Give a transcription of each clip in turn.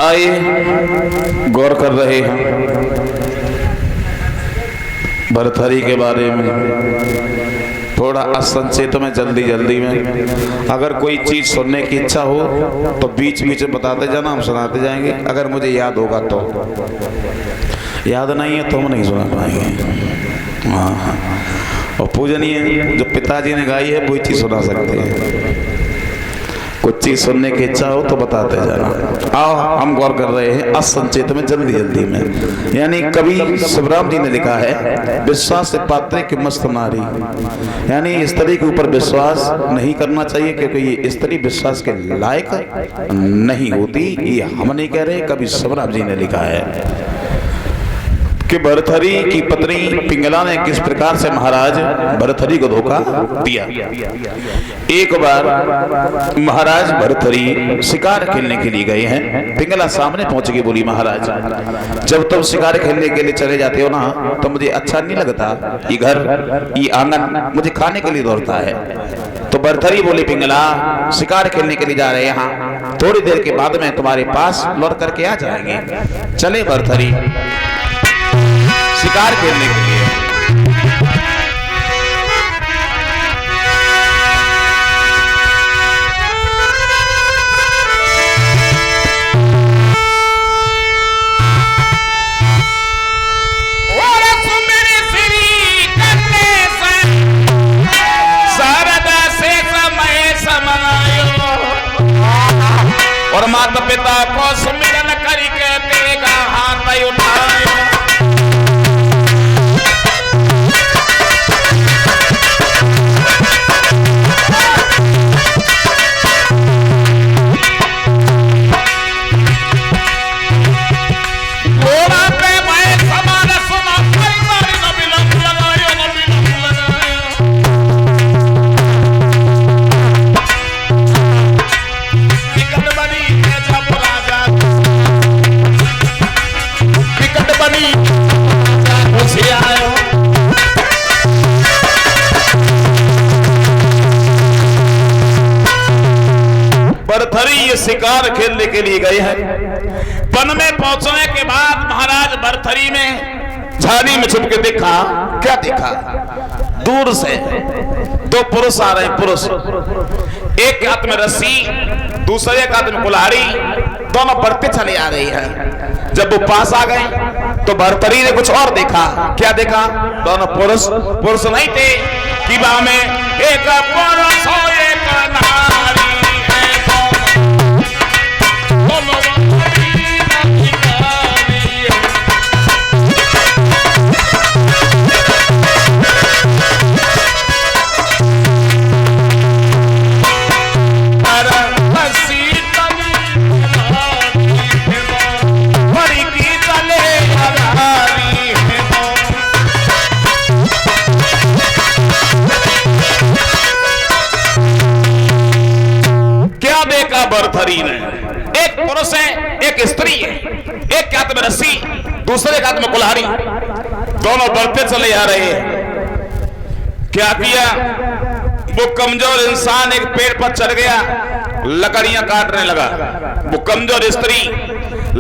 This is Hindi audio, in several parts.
आइए गौर कर रहे हैं भरथरी के बारे में, थोड़ा असंक्षेप में जल्दी में। अगर कोई चीज़ सुनने की इच्छा हो तो बीच बीच में बताते जाना, हम सुनाते जाएंगे। अगर मुझे याद होगा तो, याद नहीं है तो हम नहीं सुना पाएंगे। हाँ, और पूजनीय जो पिताजी ने गाई है वही चीज़ सुना सकते हैं। कुछ चीज़ सुनने की इच्छा हो तो बताते जाना। आओ हम गौर कर रहे हैं असंचित में, जल्दी में। यानी कवि शिवराम जी ने लिखा है, विश्वास से पात्र की मस्त नारी। यानी स्त्री के ऊपर विश्वास नहीं करना चाहिए, क्योंकि ये स्त्री विश्वास के लायक नहीं होती। ये हम नहीं कह रहे, कवि शिवराम जी ने लिखा है कि भरथरी की पत्नी पिंगला ने किस प्रकार से महाराज भरथरी को धोखा दिया। एक बार महाराज भरथरी शिकार खेलने के लिए गए हैं। पिंगला सामने पहुंच के बोली, महाराज जब तुम शिकार खेलने के लिए चले जाते हो ना तो मुझे अच्छा नहीं लगता। ये घर, ये आंगन मुझे खाने के लिए दौड़ता है। तो भरथरी बोली, पिंगला शिकार खेलने के लिए जा रहे हैं, यहाँ थोड़ी देर के बाद में तुम्हारे पास लौट करके आ जाएंगे। चले भरथरी शिकार खेलने के लिए। और माता पिता को सुमिरन करके तेगा हाथ उठाए। भरथरी ये शिकार खेलने के लिए गए हैं। वन में पहुंचने के बाद महाराज भरथरी ने झाड़ी में छुप के देखा। क्या देखा? दूर से दो पुरुष आ रहे हैं। पुरुष, एक के हाथ में रस्सी, दूसरे के हाथ में कुल्हाड़ी, दोनों बढ़ते चले आ रही हैं। जब वो पास आ गए तो भरथरी ने कुछ और देखा। क्या देखा? दोनों पुरुष नहीं थे कि में एक पुरुष और एक नारी। भरथरी ने, एक पुरुष है एक स्त्री है, एक के हाथ में रस्सी, दूसरे के हाथ में कुल्हाड़ी, दोनों बढ़ते चले आ रहे हैं। क्या किया? वो कमजोर इंसान एक पेड़ पर चढ़ गया, लकड़ियां काटने लगा। वो कमजोर स्त्री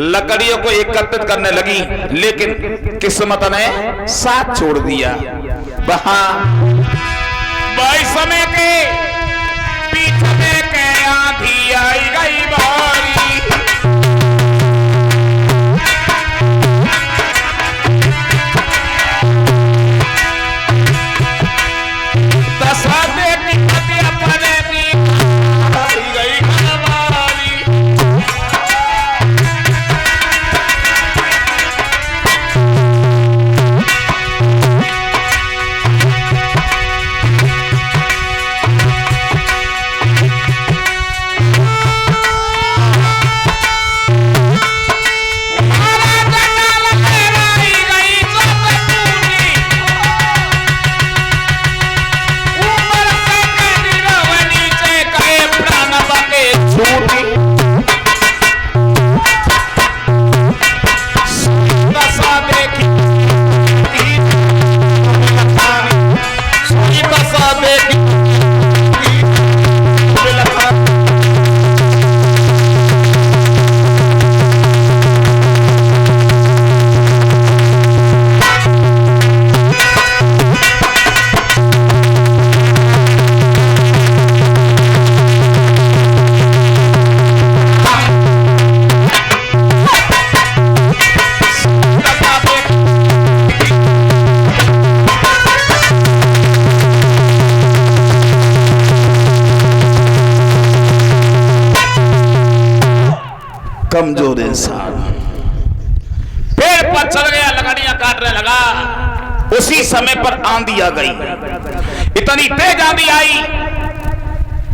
लकड़ियों को एकत्रित करने लगी, लेकिन किस्मत ने साथ छोड़ दिया। वहां भाई समय के पीछे में आंधी आई गई बारी। कमजोर इंसान पेड़ पर चढ़ गया, लकड़ियां काटने लगा। उसी समय पर आंधी आ गई, इतनी तेज आंधी आई,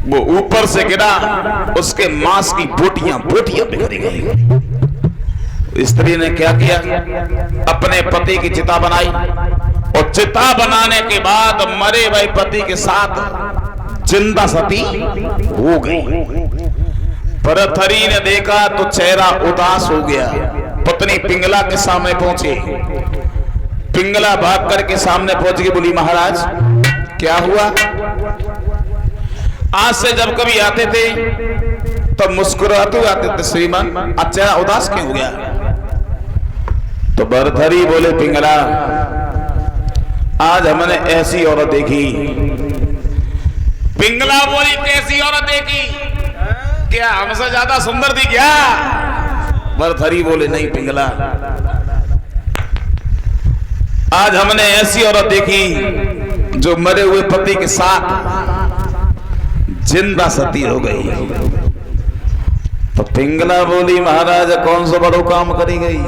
वो ऊपर से गिरा, उसके मांस की बोटियां बिखरी गई। स्त्री ने क्या किया, अपने पति की चिता बनाई, और चिता बनाने के बाद मरे हुए पति के साथ जिंदा सती हो गई। भर्तहरि ने देखा तो चेहरा उदास हो गया। पत्नी पिंगला के सामने पहुंची, पिंगला भाग करके सामने पहुंच गई, बोली महाराज क्या हुआ? आज से जब कभी आते थे तब मुस्कुराते आते थे श्रीमान, आज चेहरा उदास क्यों हो गया? तो भर्तहरि बोले पिंगला, आज हमने ऐसी औरत देखी। पिंगला बोली कैसी औरत देखी? क्या हमसे ज्यादा सुंदर थी क्या? भर्तहरि बोले नहीं पिंगला, आज हमने ऐसी औरत देखी जो मरे हुए पति के साथ जिंदा सती हो गई। तो पिंगला बोली महाराज कौन सा बड़ो काम करी गई?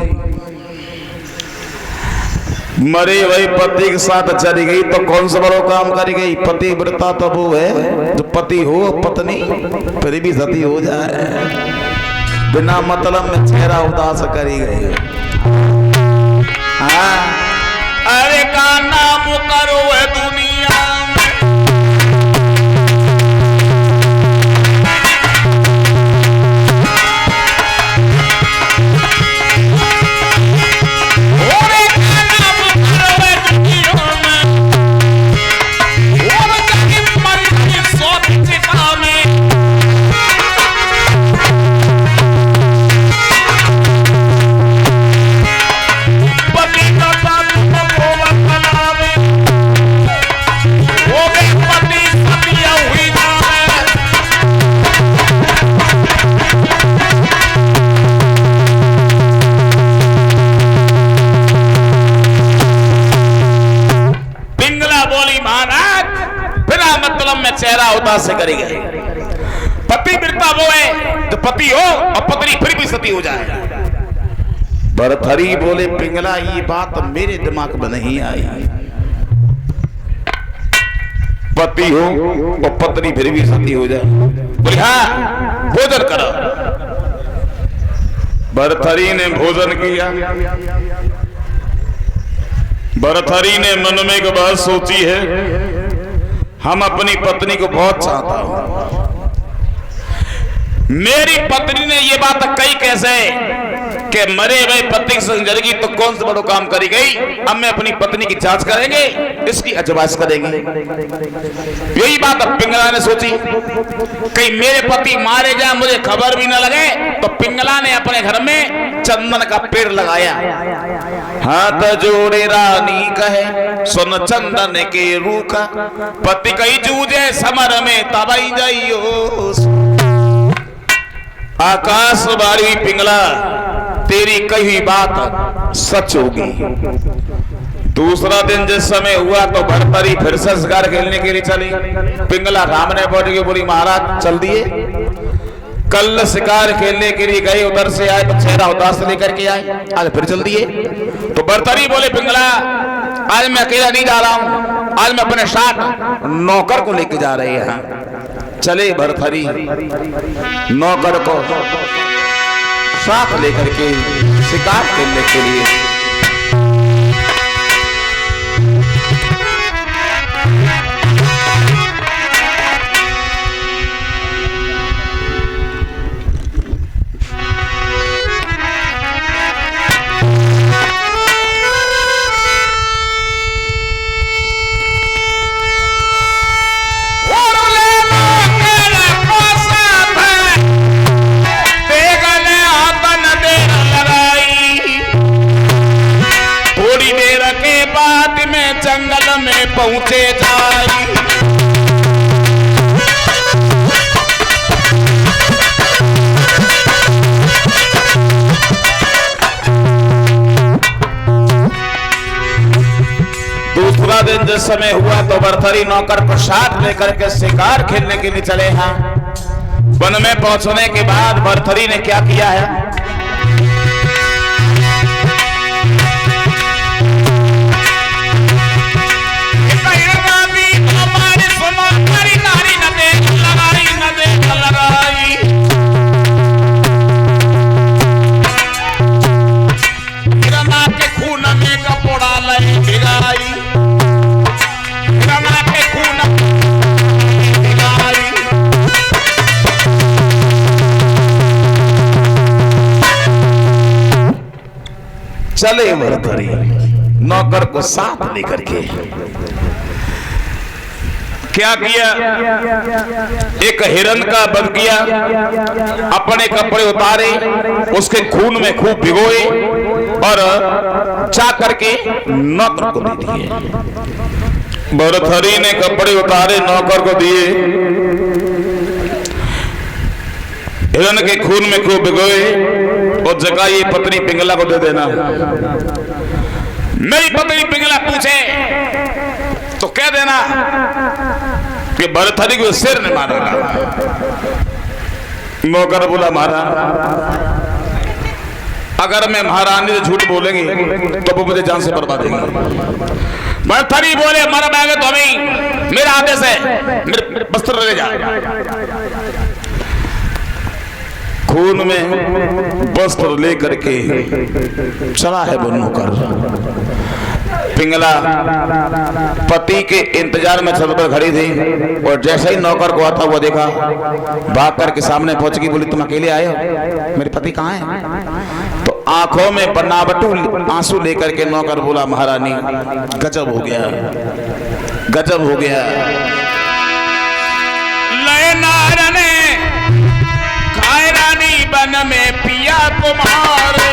मरे हुए पति के साथ चली गई तो कौन सा बड़ो काम करी गई? पतिव्रता तो वो है जो पति हो पत्नी फिर भी सती हो जाए, बिना मतलब में चेहरा उदास करी गई। हाँ, अरे का नाम करो है दुनिया चेहरा उदास से करी गए। पतिव्रता वो है तो पति हो और पत्नी फिर भी सती हो जाए। भर्तहरि बोले पिंगला ये बात मेरे दिमाग में नहीं आई, पति हो और पत्नी फिर भी सती हो जाए। बोले हाँ भोजन करो। भर्तहरि ने भोजन किया। भर्तहरि ने मन में एक बात सोची है, हम अपनी पत्नी को बहुत चाहता हूं। मेरी पत्नी ने ये बात कही कैसे कि मरे हुए पति की संग जलेगी तो कौन सा बड़ो काम करी गई? अब मैं अपनी पत्नी की जांच करेंगे, इसकी अजमाइश करेंगे। यही बात अब पिंगला ने सोची, कहीं मेरे पति मारे जाए मुझे खबर भी न लगे। तो पिंगला ने अपने घर में चंदन का पेड़ लगाया। हाथ जोड़े रानी कहे सुन चंदन के रूखा, पति कई जूझे समर में तबाई जाइयो। आकाश बारी पिंगला तेरी कही बात सच होगी। दूसरा दिन जिस समय हुआ तो भर्तहरि फिर से शिकार खेलने के लिए चली। पिंगला सामने पहुंच गई, बोली महाराज चल दिए। कल शिकार खेलने के लिए गए, उधर से आए तो चेहरा उदास लेकर के आए, आज फिर चल दिए। तो भर्तहरि बोले पिंगला आज मैं अकेला नहीं जा रहा हूं, आज मैं अपने साथ नौकर को लेके जा रहे हैं। चले भर्तहरि नौकर को साथ लेकर के शिकार खेलने के लिए। जंगल में पहुंचे जाई। दूसरा दिन जिस समय हुआ तो भर्तहरि नौकर को साथ लेकर के शिकार खेलने के लिए चले हैं। वन में पहुंचने के बाद भर्तहरि ने क्या किया है, चले भरथरी नौकर को साथ लेकर के। क्या किया, एक हिरन का वध किया, अपने कपड़े उतारे, उसके खून में खूब भिगोए और चा करके नौकर को दे दिए। भरथरी ने कपड़े उतारे, नौकर को दिए, हिरन के खून में खूब भिगोए और जगह ये पत्नी पिंगला को दे देना। मेरी पत्नी पिंगला पूछे तो कह देना कि भरथरी को सिर ने मारा। नौकर बोला महाराज, अगर मैं महारानी से झूठ बोलेंगे तो वो मुझे जान से बर्बाद देंगे। भरथरी बोले मर बैगे तो हमें, मेरा आदेश है, मेरे वस्त्र ले जा। खून में वस्त्र लेकर के चला है वो नौकर। पिंगला पति के इंतजार में छत पर खड़ी थी और जैसे ही नौकर को आता हुआ देखा, भाग करके सामने पहुंच गई, बोली तुम अकेले आए हो, मेरे पति कहाँ हैं? तो आंखों में बनावटू आंसू लेकर के नौकर बोला महारानी गजब हो गया, गजब हो गया। लयनारने खाए रानी बन में पिया तुम्हारे,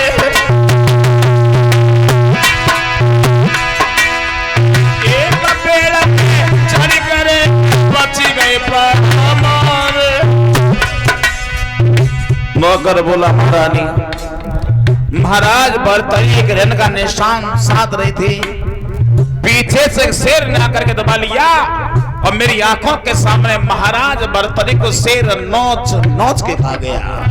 नौकर बोला महारानी, महाराज भरथरी एक हिरन का निशान साध रही थी, पीछे से शेर ने आकर के दबा लिया और मेरी आंखों के सामने महाराज भरथरी को शेर नोच नोच के खा गया।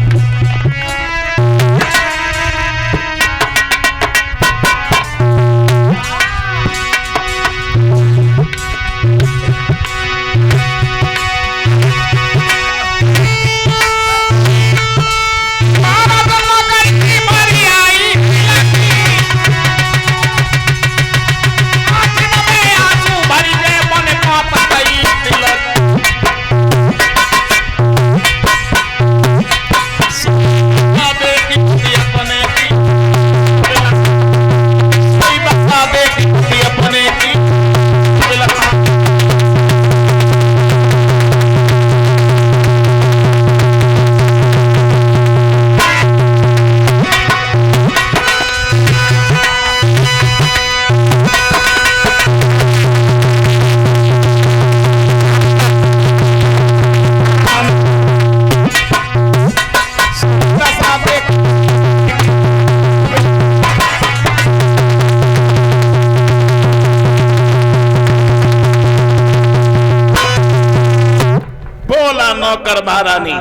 नौकर महारानी,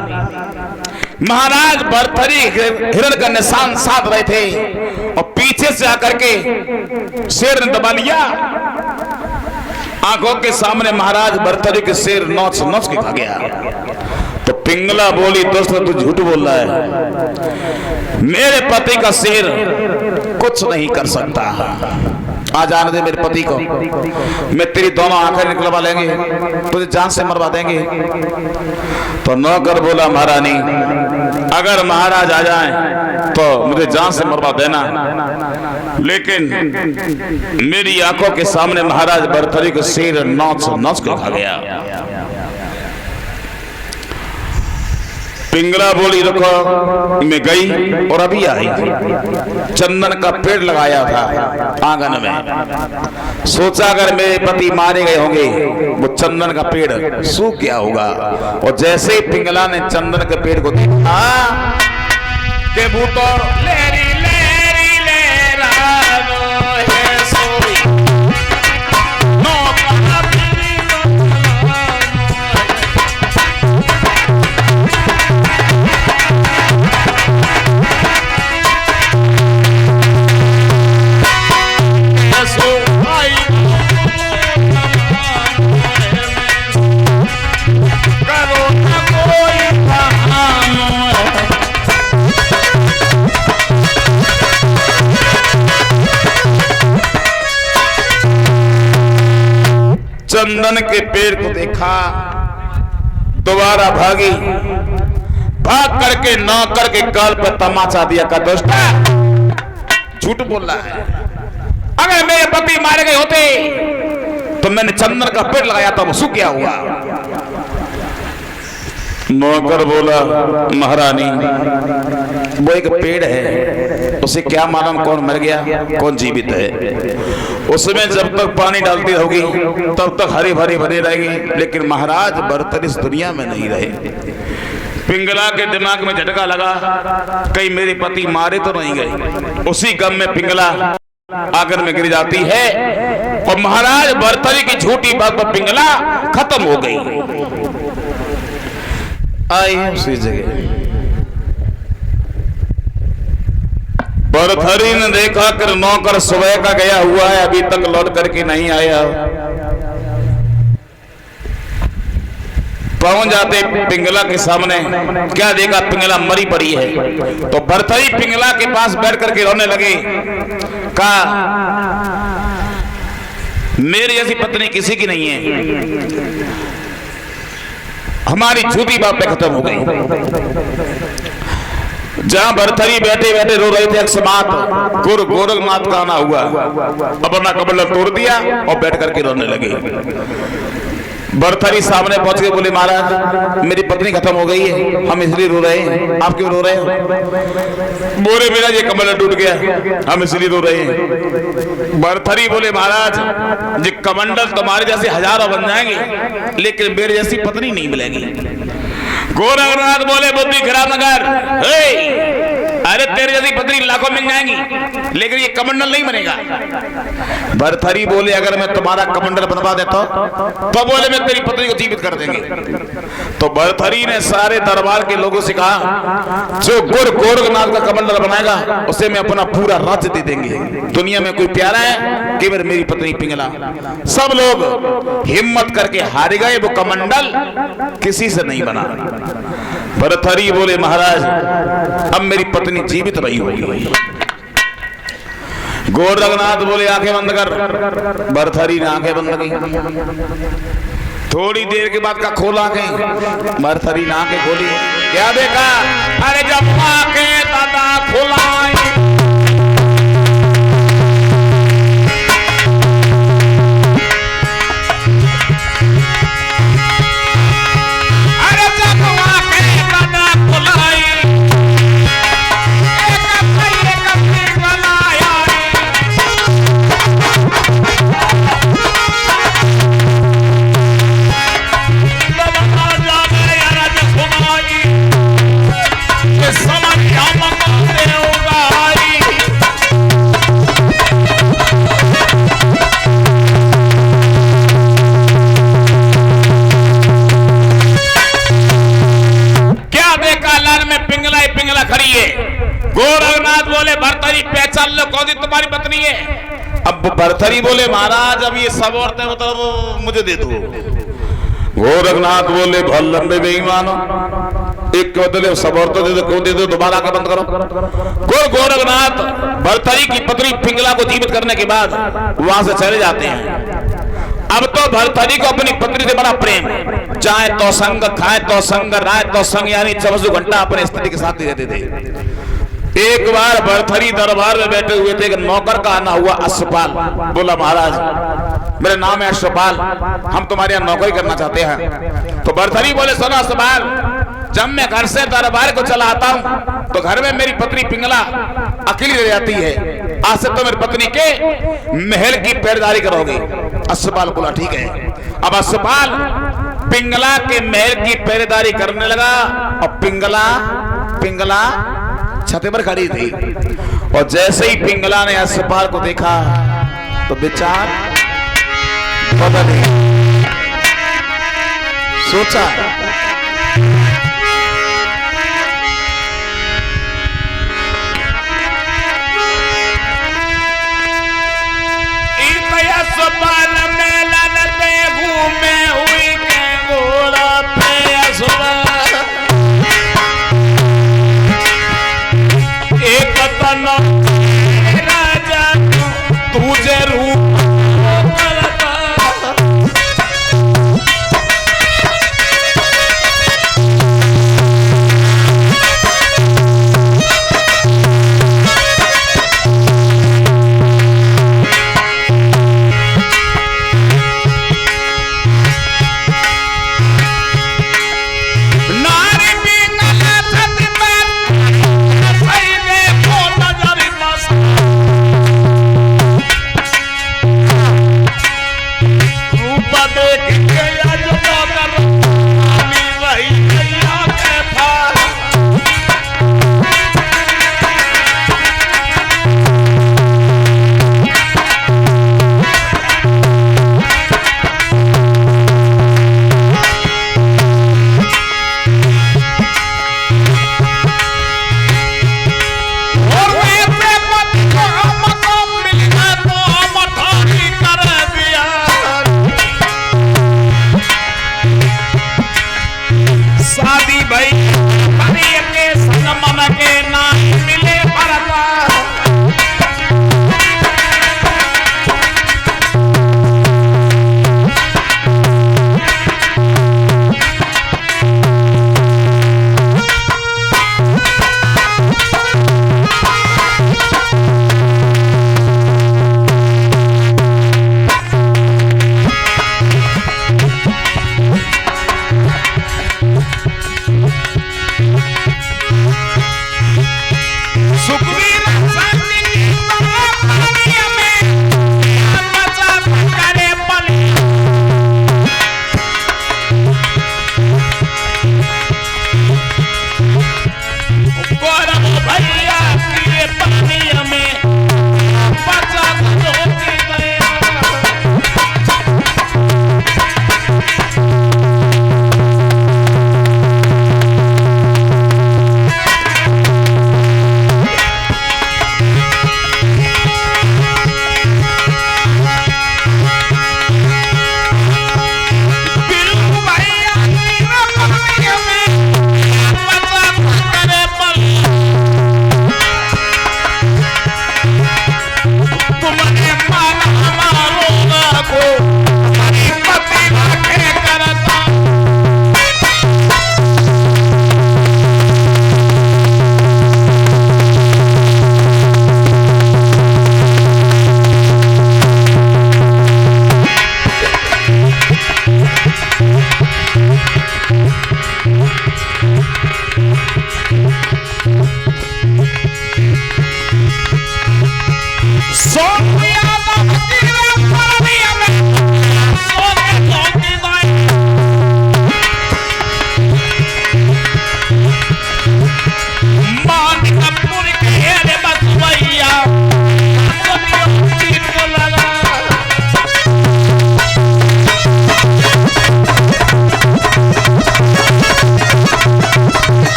महाराज भरथरी हिरण का निशान साध रहे थे और पीछे से आकर के शेर ने दबा लिया। आंखों के सामने महाराज भरथरी के शेर नोच नोच के खा गया। तो पिंगला बोली दोस्त तू झूठ बोल रहा है, मेरे पति का शेर कुछ नहीं कर सकता। आज आने दे मेरे पति को, मैं तेरी दोनों आंखें निकलवा लेंगे, तुझे जान से मरवा देंगे। तो नौकर बोला महारानी, अगर महाराज आ जाएं तो मुझे जान से मरवा देना, लेकिन मेरी आंखों के सामने महाराज भरथरी को शेर नोच नोच के खा गया। पिंगला बोली रुको, मैं गई और अभी आई। चंदन का पेड़ लगाया था आंगन में, सोचा अगर मेरे पति मारे गए होंगे वो चंदन का पेड़ सूख गया होगा। और जैसे ही पिंगला ने चंदन के पेड़ को देखा कि वो तो लेरी लेरी लेरानो है सोई नो चंदन के पेड़ को देखा, दोबारा भागी, भाग करके नौकर के गाल पर तमाचा दिया का दोस्ता झूठ बोल रहा है। अगर मेरे पति मारे गए होते तो मैंने चंदन का पेड़ लगाया था, वो सूख गया हुआ। नौकर बोला, महारानी वो एक पेड़ है, उसे क्या मालूम कौन मर गया कौन जीवित है। उसमें जब तक पानी डालती होगी तब तक हरी भरी बनी रहेगी, लेकिन महाराज बर्तन इस दुनिया में नहीं रहे। पिंगला के दिमाग में झटका लगा, कहीं मेरे पति मारे तो नहीं गए। उसी गम में पिंगला आकर में गिर जाती है और महाराज बर्तरी की झूठी बात पर पिंगला खत्म हो गई। आई उसी जगह बरथरी ने देखा कि नौकर सुबह का गया हुआ है, अभी तक लौट करके नहीं आया। पहुंच जाते पिंगला के सामने, क्या देखा पिंगला मरी पड़ी है। तो बरथरी पिंगला के पास बैठ करके रोने लगे। कहा मेरी ऐसी पत्नी किसी की नहीं है, हमारी झूठी बातें खत्म हो गई। जहां बरथरी बैठे बैठे रो रहे थे, अकस्मात गोरखनाथ का आना हुआ, अपना कमंडल तोड़ दिया और बैठ करके रोने लगे। बरथरी सामने पहुंच के बोले, महाराज मेरी पत्नी खत्म हो गई है, हम इसलिए रो रहे हैं। आप क्यों रो रहे हो? बोले मेरा ये कमंडल टूट गया, हम इसलिए रो रहे हैं। बरथरी बोले, महाराज ये कमंडल तुम्हारे जैसे हजारों बन जाएंगे, लेकिन मेरे जैसी पत्नी नहीं मिलेगी। गोरखनाथ बोले, बुद्धि खराब न कर, अरे तेरे जैसी पत्नी लाखों मिल जाएंगी, लेकिन ये कमंडल नहीं बनेगा। बरथरी बोले, अगर मैं तुम्हारा कमंडल बनवा देता तो बोले मैं तेरी पत्नी को जीवित कर देंगे। तो बरथरी ने सारे दरबार के लोगों से कहा, जो गोरखनाथ का कमंडल बनाएगा उसे मैं अपना पूरा राज्य दे देंगे। दुनिया में कोई प्यारा है केवल मेरी पत्नी पिंगला। सब लोग हिम्मत करके हार गए, वो कमंडल किसी से नहीं बना। बरथरी बोले, महाराज अब मेरी पत्नी जीवित रही होगी। गोरखनाथ बोले, आंखें बंद कर। बरथरी ने आंखें बंद की। थोड़ी देर के बाद का खोला आंखें। बरथरी ने आंखें खोली, क्या देखा? अरे जब आंखें दादा खोलाई, गोरखनाथ बोले, भरथरी पहचान लो कौन सी तुम्हारी पत्नी है। अब भरथरी बोले, महाराज अब ये सब औरतें मतलब मुझे दे दो। गोरखनाथ बोले, बहुत लंबे बेईमान हो, एक के बदले सब औरतें दे दो, क्यों दे दो? दोबारा का बंद करो। गोरखनाथ भरथरी की पत्नी पिंगला को जीवित करने के बाद वहां से चले जाते हैं। अब तो भरथरी को अपनी पत्नी से बड़ा प्रेम, चाहे तो संग, खाए तो संग, राय तो संग, यानी 24 घंटा अपने स्त्री के साथ रहते थे। एक बार भरथरी दरबार में बैठे हुए थे, नौकर का आना हुआ अश्वपाल। बोला, महाराज मेरा नाम है अश्वपाल, हम तुम्हारे यहाँ नौकरी करना चाहते हैं। तो भरथरी बोले, सुनो अश्वपाल, जब मैं घर से दरबार को चला आता हूँ तो घर में मेरी पत्नी पिंगला अकेली रह जाती है। आज से तो मेरी पत्नी के महल की पहरेदारी करोगे। अश्वपाल बोला, ठीक है। अब अश्वपाल पिंगला के महल की पहरेदारी करने लगा और पिंगला छत पर खड़ी थी। और जैसे ही पिंगला ने अश्वपाल को देखा तो विचार बदल गया। सोचा अश्वपाल मेलन पे घूमे हुई के घोड़ा पे अश्वपाल एक तन राजा तुझे रूप सुखवीर शांति की पानी में बचा करे बल गौरव भैया के पानी में बचा होती गया।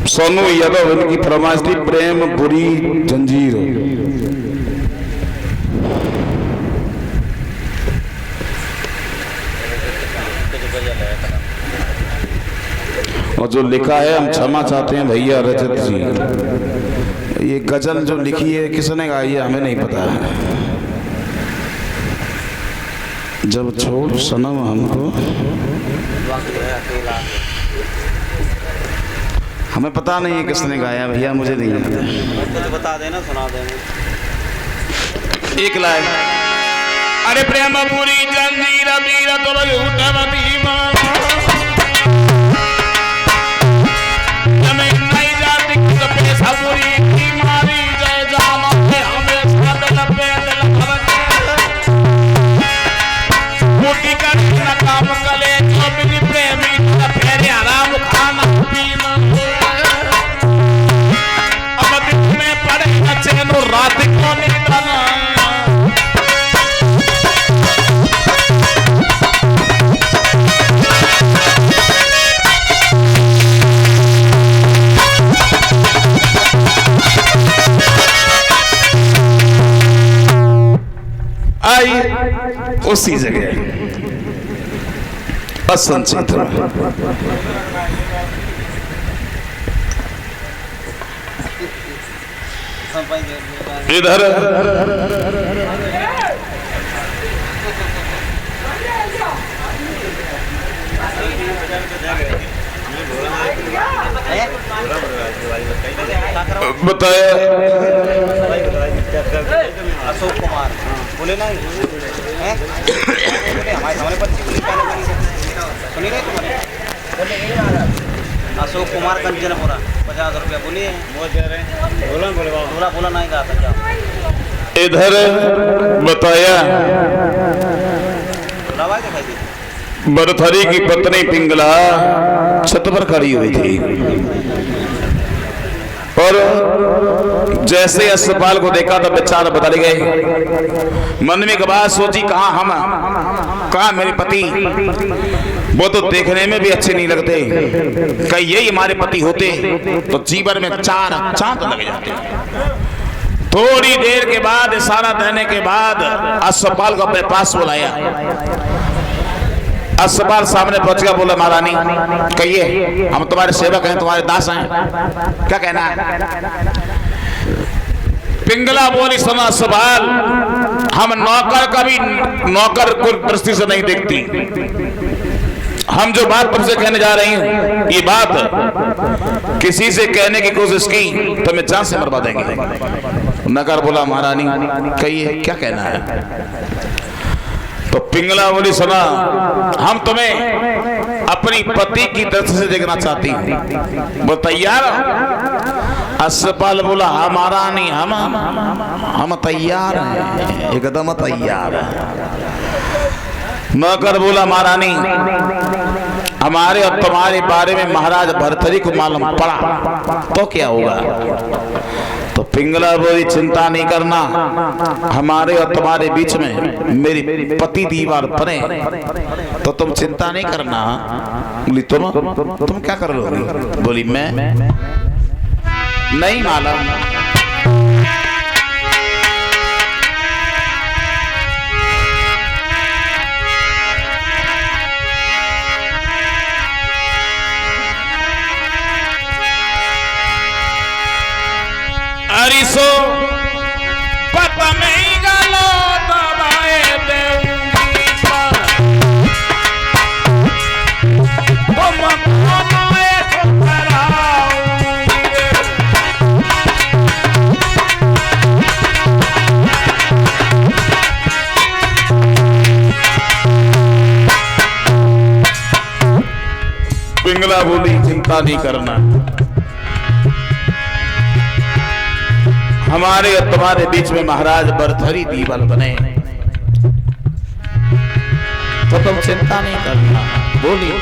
सोनू यादव इनकी फरमाइश थी, प्रेम बुरी जंजीर। और जो लिखा है हम क्षमा चाहते हैं भैया रजत जी। ये गजल जो लिखी है किसने गाई है हमें नहीं पता है। जब छोड़ सनम हमको, हमें पता नहीं है किसने गाया भैया, मुझे नहीं याद है। तो बता देना, सुना देना। एक लाइन। अरे प्रेम पूरी जंजीर वीर तो उठवती जमे नहीं जाती कुछ पैसा पूरी की मारी जय जामा पे हमें सब लपे दिल भरके मोटी कर न काम कले जो मेरी प्रेमी फेरे आराम खाना पीना अब दिन में पड़े चैनो रात को नींद ना आई उसी जगह असंचित इधर बताया अशोक कुमार बोले ना, हैं? बोले हमारे सामने पर्ची बोली पहले बोली, सुनी रहे तुम्हारे? अशोक कुमार कंचनपुरा 50 रुपया बोलिए। बोला बोला नहीं कहा था क्या? इधर बताया दवाई दिखाई दी। बरथरी की पत्नी पिंगला छत पर खड़ी हुई थी और जैसे अस्पताल को देखा तो बेचारा बदल गए। मन में एक बात सोची, कहाँ मेरे पति, वो तो देखने में भी अच्छे नहीं लगते, कहीं यही हमारे पति होते तो जीवन में 4 चांद लग जाते। थोड़ी देर के बाद इशारा देने के बाद अस्पताल को अपने पास बुलाया। अस्पताल सामने पहुंच गया, बोला महारानी कहिए, हम तुम्हारे सेवक हैं, तुम्हारे दास हैं, क्या कहना है? पिंगला बोली, सुना अस्पताल, हम नौकर कभी नौकर को दृष्टि से नहीं देखती। हम जो बात तुमसे कहने जा रही हैं, ये बात किसी से कहने की कोशिश की तो मैं जान से मरवा देंगे। नगर बोला महारानी कहिए, क्या कहना है? तो पिंगला बोली, सुना, हम तुम्हें अपनी पति की दृष्टि से देखना चाहती हूँ, वो तैयार? अस्पताल बोला, हाँ महारानी, हम तैयार हैं, एकदम तैयार हैं। नौकर बोला, महारानी हमारे और तुम्हारे बारे में महाराज भरथरी को मालूम पड़ा तो क्या होगा? तो पिंगला बोली, चिंता नहीं करना, हमारे और तुम्हारे बीच में मेरी पति दीवार बने तो तुम चिंता नहीं करना। बोली, तुम क्या कर लोगी? बोली, मैं नहीं मालूम। अरिसो पता नहीं गलो दबाए देऊंगी पर तुम हमारे को कराऊंगी। पिंगला बोली, चिंता नहीं करना, हमारे और तुम्हारे बीच में महाराज भरथरी दीवाल बने तो तुम चिंता नहीं करना। बोली,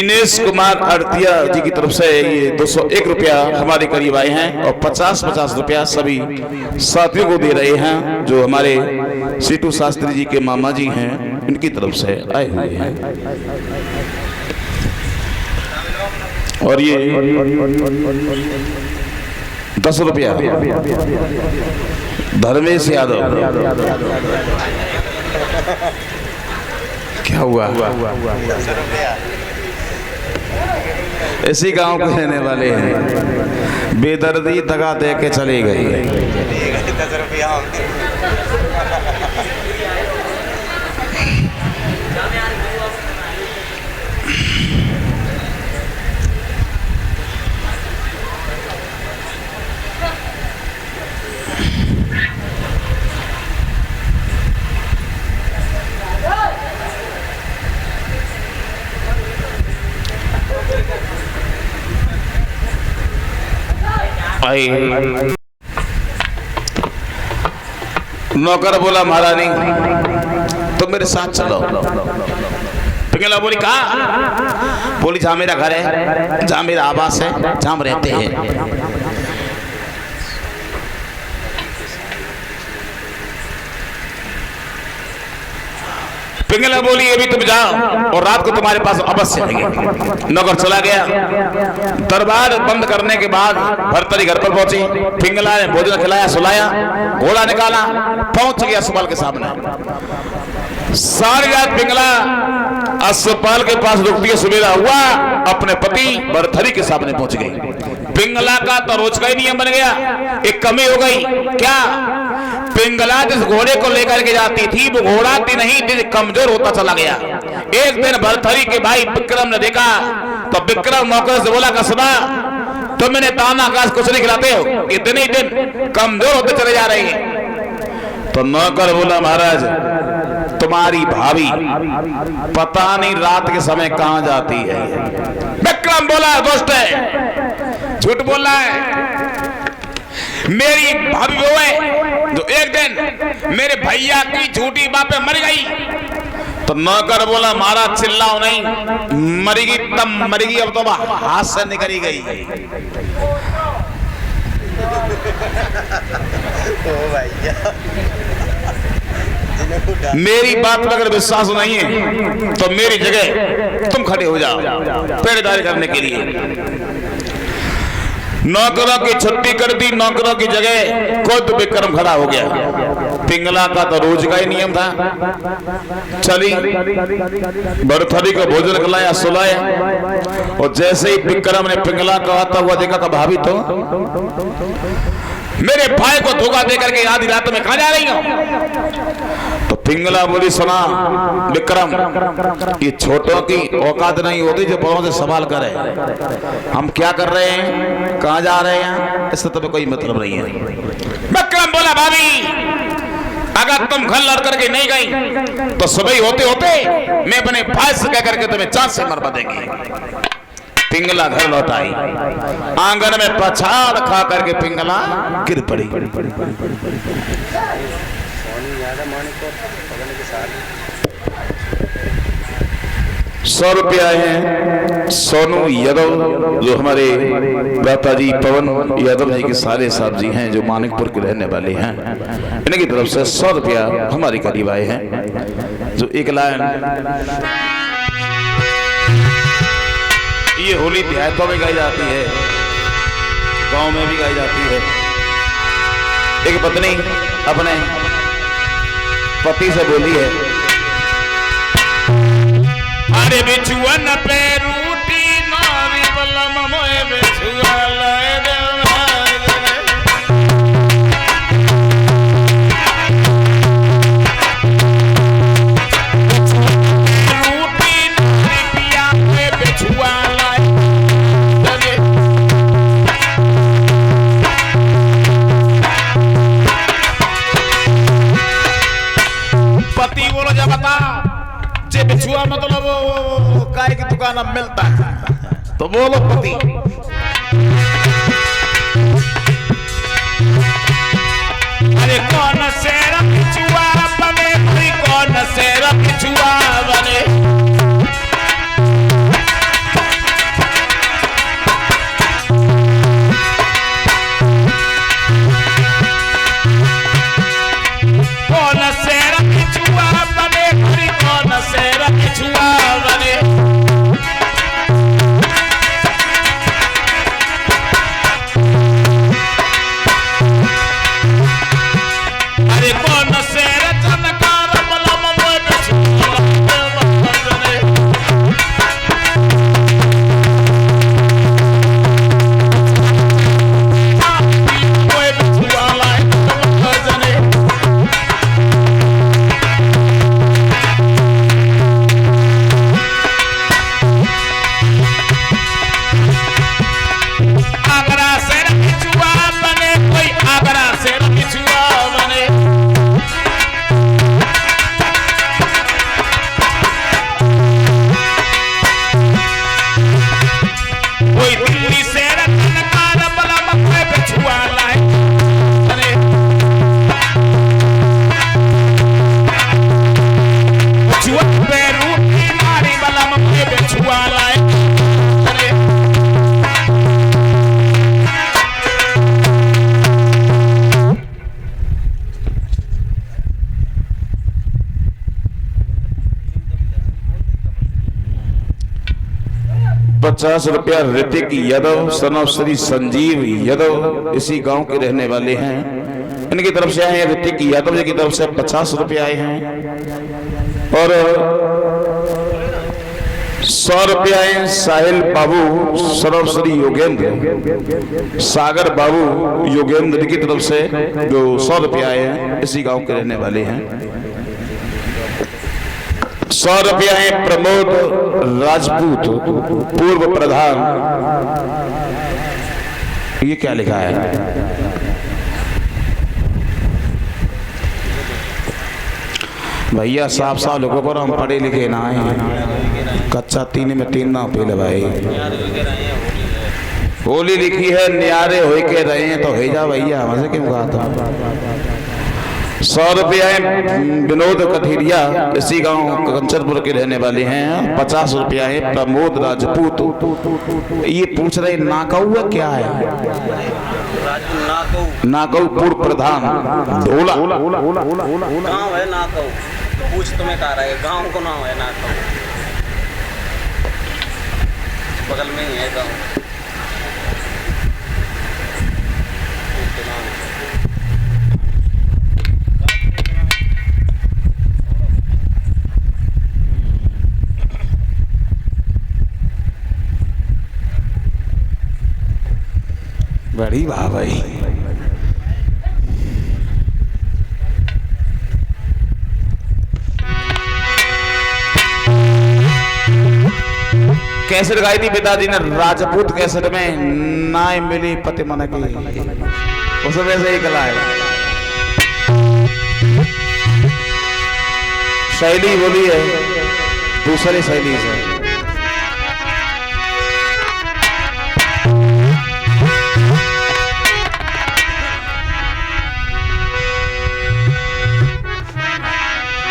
मीनेश कुमार अड़तिया जी की तरफ से ये 201 रुपया हमारे करीब आए हैं और 50-50 रुपया सभी साथियों को दे रहे हैं जो हमारे सीटू शास्त्री जी के मामा जी हैं इनकी तरफ से आए हुए हैं। और ये 10 रुपया धर्मेश यादव। क्या हुआ? इसी गांव के रहने वाले हैं, बेदर्दी दगा दे के चली गई। 10 रुपया नौकर बोला महारानी तुम मेरे साथ चलो। पिंगला बोली कहा? बोली जहाँ मेरा घर है, जहाँ मेरा आवास है, जहाँ हम रहते हैं। पिंगला बोली अभी तुम जाओ और रात को तुम्हारे पास अवश्य आएंगे। नौकर चला गया। दरबार बंद करने के बाद भरतरी घर पर पहुंची। पिंगला ने भोजन खिलाया, सुलाया, घोड़ा निकाला, पहुंच गया अस्पताल के सामने। सारी रात पिंगला अस्पताल के पास रुक दिया। सवेरा हुआ अपने पति भरतरी के सामने पहुंच गई। पिंगला का तो रोज का ही नियम बन गया। एक कमी हो गई। क्या? पिंगला जिस घोड़े को लेकर के जाती थी वो घोड़ा थी नहीं, दिन कमजोर होता चला गया। एक दिन भरथरी के भाई विक्रम ने देखा तो विक्रम नौकर से बोला कसबा तुम मैंने ताना आकाश कुछ नहीं खिलाते हो, ये दिन ही दिन कमजोर होते चले जा रही है। तो नौकर बोला महाराज तुम्हारी भाभी पता नहीं रात के समय कहां जाती है। विक्रम बोला दोस्त है, झूठ बोल रहा है। मेरी भाभी वो है जो एक दिन मेरे भैया की झूठी बात पे मर गई। तो नौकर बोला महाराज चिल्लाओ नहीं, मरेगी तब मरेगी, अब तो हाथ से निकली गई। मेरी बात पर अगर विश्वास नहीं है तो मेरी जगह तुम खड़े हो जाओ पहरेदारी करने के लिए। नौकरों की छुट्टी कर दी। नौकरों की जगह खुद विक्रम खड़ा हो गया। पिंगला का तो रोज का ही नियम था। चली भरथरी को भोजन खिलाया, सुलाया और जैसे ही विक्रम ने पिंगला को आता हुआ देखा कि भाभी तो मेरे भाई को धोखा देकर के आधी रात में कहां जा रही हो? तो पिंगला बोली सुना विक्रम ये छोटों की औकात नहीं होती जो बड़ों से सवाल करे। हम क्या कर रहे हैं, कहां जा रहे हैं, इससे तो कोई मतलब नहीं है। विक्रम बोला भाभी अगर तुम घर लड़ करके नहीं गई तो सुबह होते होते मैं अपने भाई से कह करके तुम्हें चांद से मरवा देंगे। पिंगला घर लौट आई। आंगन में पछाड़ खा करके पिंगला गिर पड़ी। 100 रुपया है सोनू यादव जो हमारे दादाजी पवन यादव जी के साले साहब जी हैं जो मानिकपुर के रहने वाले हैं, इनकी तरफ से 100 रुपया हमारे करीब आए हैं। जो एक लाइन ये होली देहातों में गाई जाती है, गांव में भी गाई जाती है। एक पत्नी अपने पति से बोली है अरे बिछुअन पे रूटी नारी बलम मोए बिछुआ लाए दे रूटी नारी पिया पे बिछुआ बिछुआ मतलब गाय की दुकान अब मिलता है तो बोलो पति। अरे कौन से बिछुआ बने भाई, कौन से बिछुआ बने 50 रुपया ऋतिक यादव सनव श्री संजीव यादव इसी गांव के रहने वाले हैं। इनकी तरफ से आए हैं ऋतिक यादव जी की तरफ से 50 रुपये आए हैं और 100 रुपये आए साहिल बाबू सनव श्री योगेंद्र सागर बाबू योगेंद्र की तरफ से जो 100 रुपये आए हैं इसी गांव के रहने वाले हैं। 100 रुपया है प्रमोद राजपूत पूर्व प्रधान। ये क्या लिखा है? भैया साफ साफ लोगों को हम पढ़े लिखे ना आए, कच्चा 3 में 3 ना फेल भाई। होली लिखी है न्यारे हो के रहे हैं तो भेजा भैया हमसे क्यों कहा था। 100 रुपया है विनोद कथीरिया इसी गांव कंचनपुर के रहने वाले हैं। 50 रुपया है प्रमोद राजपूत। ये पूछ रहे नाकऊ क्या है? नाकऊ पूर्व प्रधान ढोला। गाँव है नाकऊ, पूछ तुम्हें कहा रहा है, गाँव को नाम है नाकऊ, बगल में ही है गाँव। बड़ी वाह भाई। कैसेट गाई थी पिताजी ने राजपूत कैसेट में ना मिली पति मन की, उसमें से ही कला है। शैली बोली है दूसरी शैली से।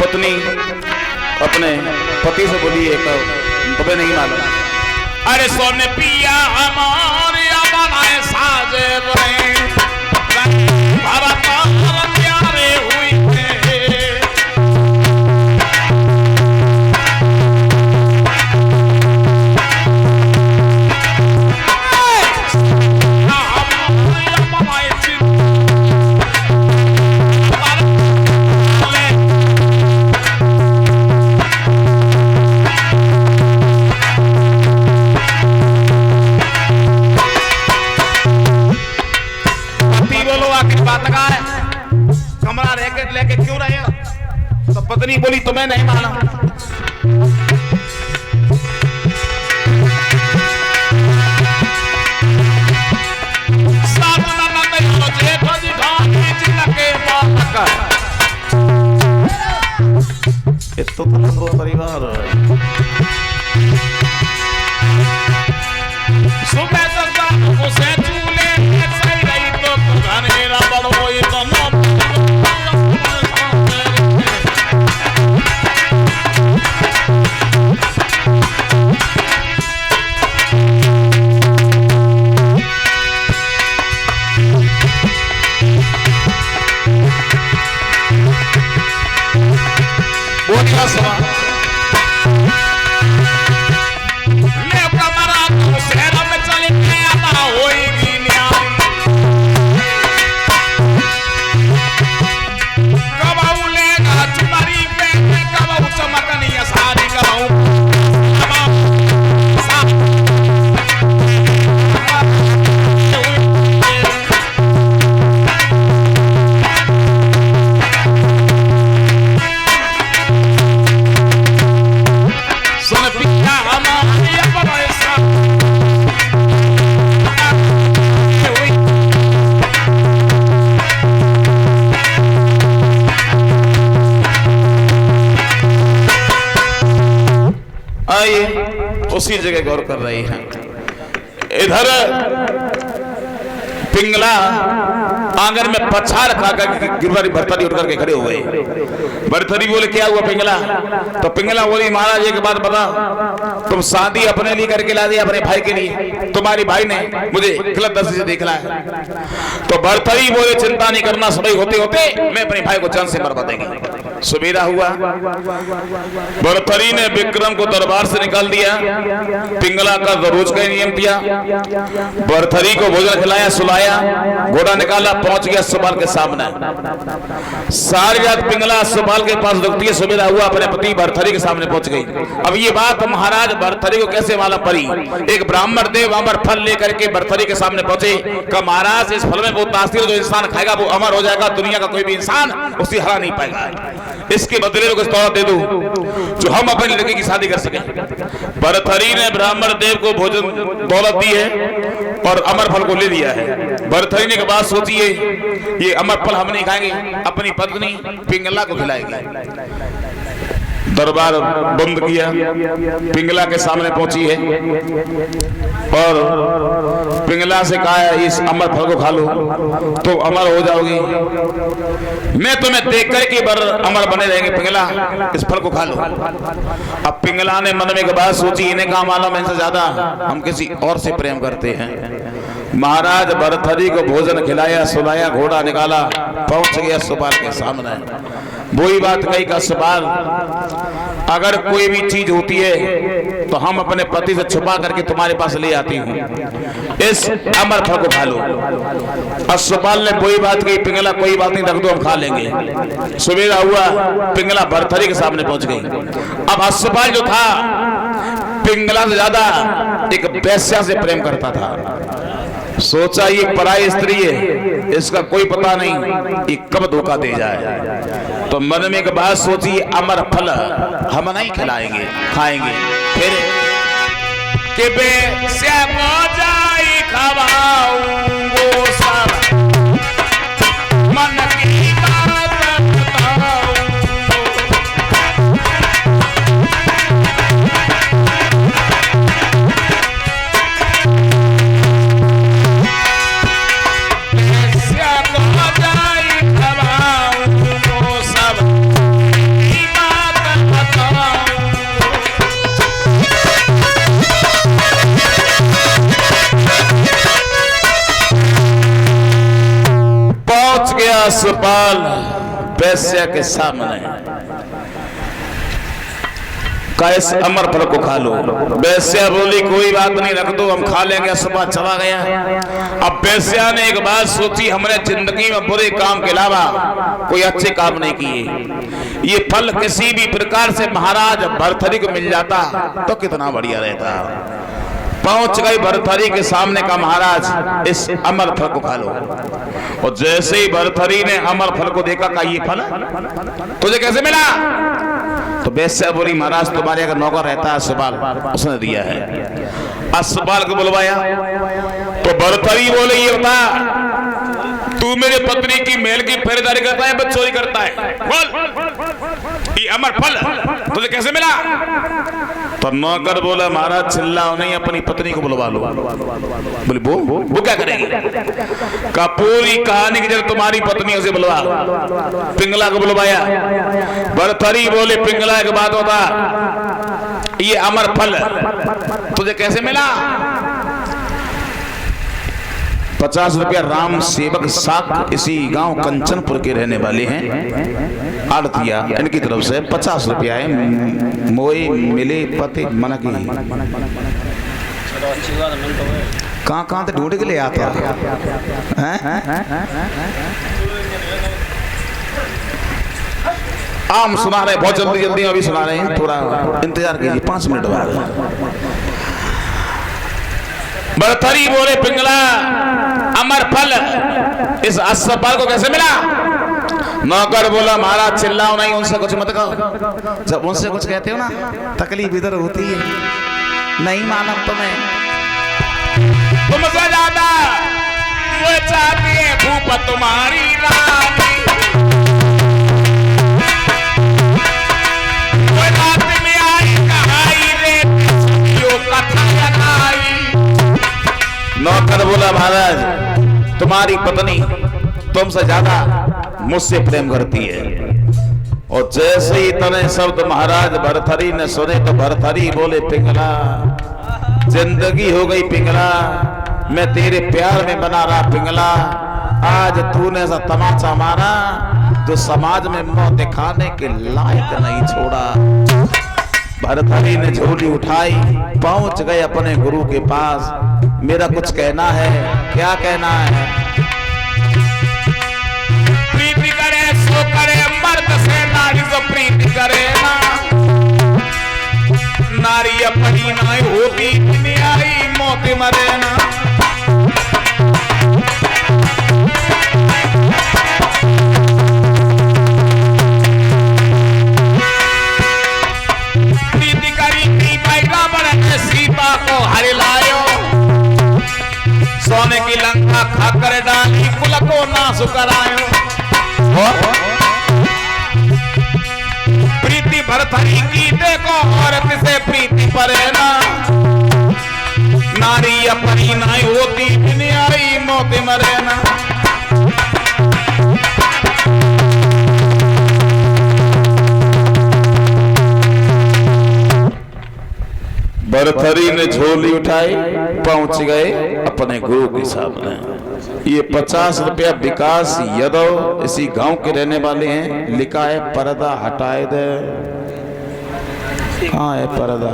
पत्नी अपने पति से बोली है तुम्हें नहीं मालूम। अरे सोने पिया हमारे बनाए साजे रे भारत प्यारे हुई कमरा रैकेट लेके क्यों रहे? तो पत्नी बोली तुम्हें नहीं मालूम। तो परिवार सुबह तक उसे चूल्हे सही रही तो घनेरा बड़ो इतना उसी जगह गौर कर रही हैं। इधर पिंगला आंगन में पछाड़ खा कर गिरवारी भरथरी उठ करके खड़े हुए। भरथरी बोले क्या हुआ पिंगला? तो पिंगला बोली महाराज एक बात बता, तुम शादी अपने लिए करके ला दी अपने भाई के लिए, तुम्हारी भाई ने मुझे गलत दृष्टि से देखा है। तो भरथरी बोले चिंता नहीं करना, समय होते होते मैं अपने भाई को जान से मरवा देंगे। सवेरा हुआ, भरथरी ने विक्रम को दरबार से निकाल दिया। पिंगला का रोज का नियम दिया, भरथरी को भोजन खिलाया, सुलाया, घोड़ा निकाला, पहुंच गया सुबाल के सामने। सारी रात पिंगला सुबाल के पास रुकती है, सवेरा हुआ अपने पति भरथरी के सामने पहुंच गई। अब ये बात महाराज भरथरी को कैसे मालूम पड़ी? एक ब्राह्मण देव वहां पर फल लेकर के भरथरी के सामने पहुंचे, कहा महाराज इस फल में बहुत तासीर, जो इंसान खाएगा वो अमर हो जाएगा, दुनिया का कोई भी इंसान उसे हरा नहीं पाएगा। इसके बदले में कुछ दौलत दे दो जो हम अपनी लड़की की शादी कर सके। भरथरी ने ब्राह्मण देव को भोजन दौलत दी है और अमर फल को ले लिया है। भरथरी ने बात सोची है, ये अमर फल हम नहीं खाएंगे, अपनी पत्नी पिंगला को खिलाएंगे। दरबार बंद किया, पिंगला के सामने पहुंची है और पिंगला से कहा है इस अमर फल को खा लो तो अमर हो जाओगी, मैं तुम्हें देख कर के अमर बने रहेंगे, पिंगला इस फल को खा लो। अब पिंगला ने मन में एक बात सोची, इन्हें कहा मालूम इनसे ज्यादा हम किसी और से प्रेम करते हैं। महाराज भरथरी को भोजन खिलाया, सुलाया, घोड़ा निकाला, पहुंच गया सुबाल के सामने। वही बात कही का सुबाल, अगर कोई भी चीज होती है तो हम अपने पति से छुपा करके तुम्हारे पास ले आती हूँ, इस अमर फल को खा लो। और सुबाल ने वही बात कही, पिंगला कोई बात नहीं, रख दो हम खा लेंगे। सवेरा हुआ, पिंगला भरथरी के सामने पहुंच गई। अब सुबाल जो था पिंगला से ज्यादा एक वेश्या से प्रेम करता था। सोचा ये पराई स्त्री है, इसका कोई पता नहीं ये कब धोखा दे जाए। तो मन में एक बात सोची, अमर फल हम नहीं खिलाएंगे, खाएंगे। फिर के बेस्या जाई खवाऊंगो सब मन की बात बताऊं। सुबाल वैश्या के सामने का इस अमर फल को खा लो। वैश्या बोली कोई बात नहीं, रख दो हम खा लेंगे। सुबह चला गया। अब वैश्या ने एक बात सोची, हमने जिंदगी में बुरे काम के अलावा कोई अच्छे काम नहीं किए, ये फल किसी भी प्रकार से महाराज भरथरी को मिल जाता तो कितना बढ़िया रहता। पहुंच गई भरथरी के सामने का, महाराज इस अमर फल को खा लो। और जैसे ही भरथरी ने अमर फल को देखा, का ये फल तुझे कैसे मिला? तो वैश्या बोली महाराज तुम्हारे अगर नौकर रहता है सुबाल, उसने दिया है। सुबाल को बुलवाया तो भरथरी बोले ये बता तू मेरे पत्नी की मेल की पहरेदारी करता है, चोरी करता है, बोल ये अमर फल तुझे कैसे मिला? तो नौकर बोला महाराज चिल्लाओ नहीं, अपनी पत्नी को बुलवा लो। बोले वो क्या करेगी? का पूरी कहानी की जब तुम्हारी पत्नी उसे बुलवा। पिंगला को बुलवाया। भरथरी बोले पिंगला एक बात होता, ये अमर फल तुझे कैसे मिला? 50 रुपया राम सेवक साख इसी गांव कंचनपुर के रहने वाले हैं, आड़तिया इनकी तरफ से 50 रुपया है। मोई मिले पति मन की कहाँ कहाँ तो ढूंढ के ले आता है। आम सुना रहे, बहुत जल्दी जल्दी अभी सुना रहे हैं, थोड़ा इंतजार कीजिए 5 मिनट बाद। भरथरी बोले पिंगला अमर फल इस असफल को कैसे मिला? नौकर बोला महाराज चिल्लाओ नहीं, उनसे कुछ मत कहो। जब उनसे कुछ कहते हो ना तकलीफ इधर होती है, नहीं मालूम तुम्हें, तुमसे ज्यादा वो चाहती है भूप तुम्हारी रानी, वो रात में आई कहाई रे जो कथा लगाई। नौकर बोला महाराज तुम्हारी पत्नी तुमसे ज्यादा मुझसे प्रेम करती है। और जैसे ही तने शब्द महाराज भरथरी ने सुने तो भरथरी बोले पिंगला जिंदगी हो गई पिंगला, मैं तेरे प्यार में बना रहा पिंगला, आज तूने ऐसा तमाचा मारा जो समाज में मुंह दिखाने के लायक नहीं छोड़ा। भर्तृहरि ने झोली उठाई, पहुंच गए अपने गुरु के पास। मेरा कुछ कहना है। क्या कहना है? प्रीति करे सो करे मर्द से, नारी जो प्रीति करे ना, नारी अपनी ना होती न्यारी मौत मरे ना। प्रीति करी थी भाई रावण ने सीता को हर लायो, सोने की लंका खाकर डाली कुल को नाश करायो। प्रीति भर्तृहरि की देखो औरत से प्रीति परे ना, नारी अपनी नहीं होती न्यारी मौत मरे ना। भर्तृहरि ने झोली उठाई, पहुंच गए अपने गुरु के सामने। ये 50 रुपया विकास यादव इसी गांव के रहने वाले हैं। लिखा है पर्दा हटाए दे। कहाँ है पर्दा?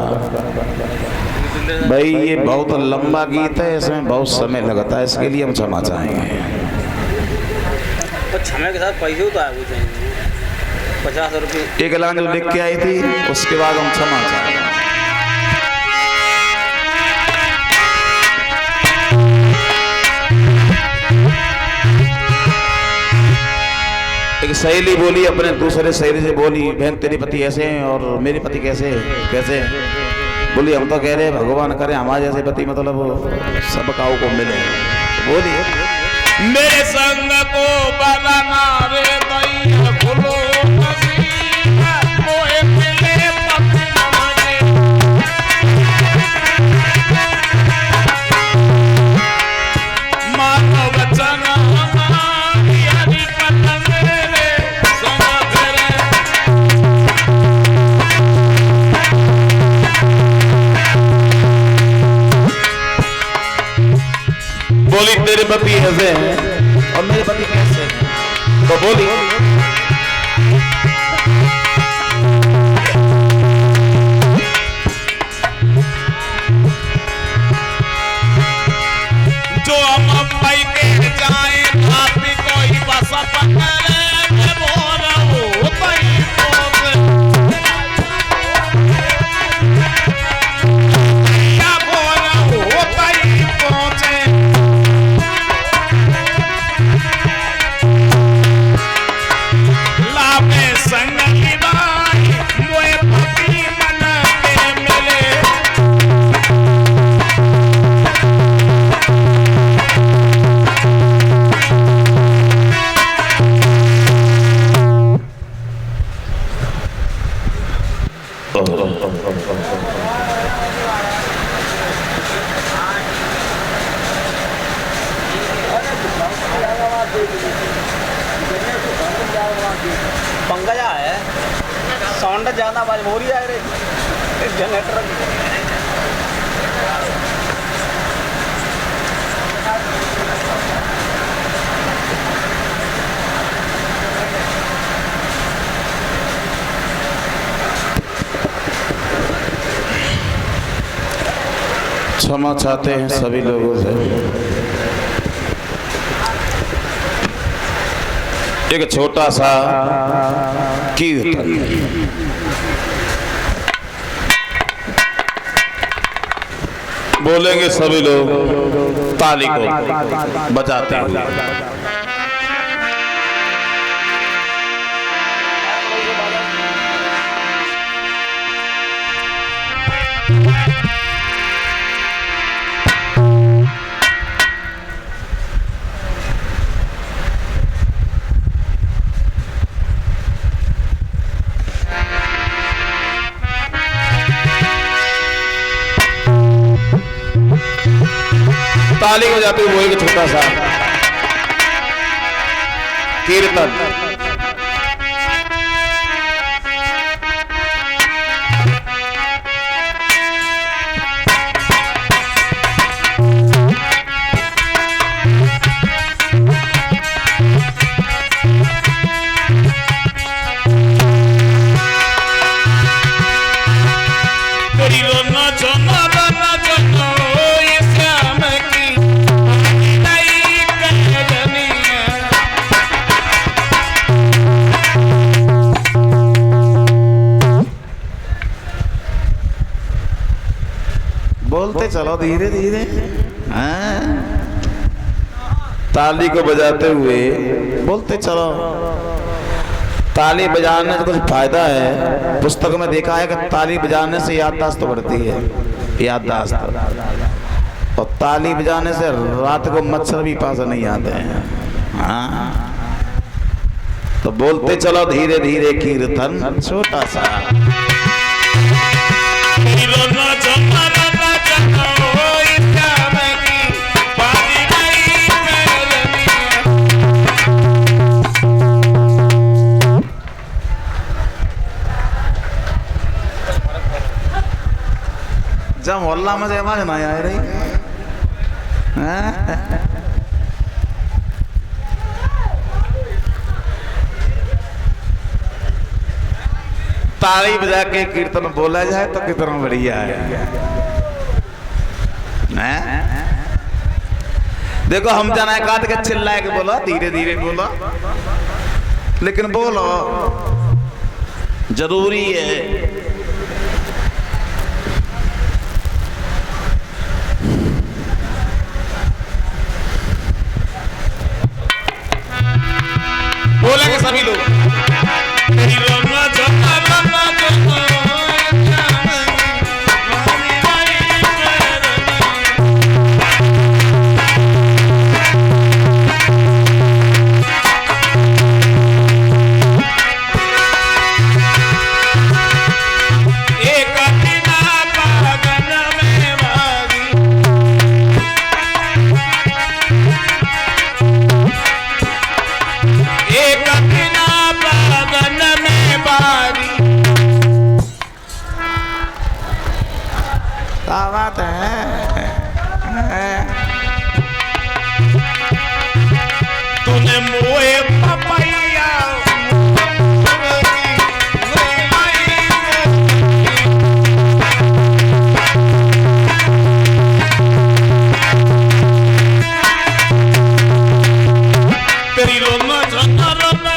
भाई ये बहुत लंबा गीत है, इसमें बहुत समय लगता है, इसके लिए हम क्षमा चाहेंगे। तो क्षमा के साथ पैसे तो आए 50 रुपये। एक लाइन जो लिख के आई थी उसके बाद हम क्षमा चाहेंगे। एक सहेली बोली अपने दूसरे सहेली से, बोली बहन तेरे पति ऐसे हैं और मेरे पति कैसे कैसे हैं? बोली हम तो कह रहे हैं भगवान करे हमारे जैसे पति मतलब सब काऊ को मिले। बोली मेरे संग को बनाना रे दैया खुलो नसीब, मोहे मिले पति नमके। मानो वचन हमारी हरि पतन मेरे संग तेरे। बोली तेरे पति ऐसे हैं और मेरे पति कैसे हैं? तो बोली जो हम मुंबई के जाए भाभी कोई बस पकड़े बोल हो तई पोसे, क्या बोल हो तई पहुंचे। लावे संग निभाई मोए पति मन के मिले। पंकजा है साउंड ज्यादा आवाज हो रही है रे जनरेटर। क्षमा चाहते हैं सभी लोगों से। एक छोटा सा कीर्तन बोलेंगे सभी लोग ताली को बजाते हुए। ताली बजाते हुए एक छोटा सा कीर्तन। चलो धीरे धीरे। ताली को बजाते हुए बोलते चलो। ताली बजाने से कुछ फायदा है। पुस्तक में देखा है कि ताली बजाने से याददाश्त बढ़ती है, याददाश्त। और ताली बजाने से रात को मच्छर भी पास नहीं आते हैं। हाँ, तो बोलते चलो धीरे धीरे कीर्तन छोटा सा। जब मोहल्ला में से आवाज ना आ रही। ताली बजा के कीर्तन बोला जाए तो कितना बढ़िया है। देखो हम जाना काट के चिल्लाए के बोला, धीरे धीरे बोला, लेकिन बोलो जरूरी है। बोलेंगे सभी लोग। बात है तूने मोए पपैया तेरी रोना झंडा रोना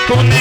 तूने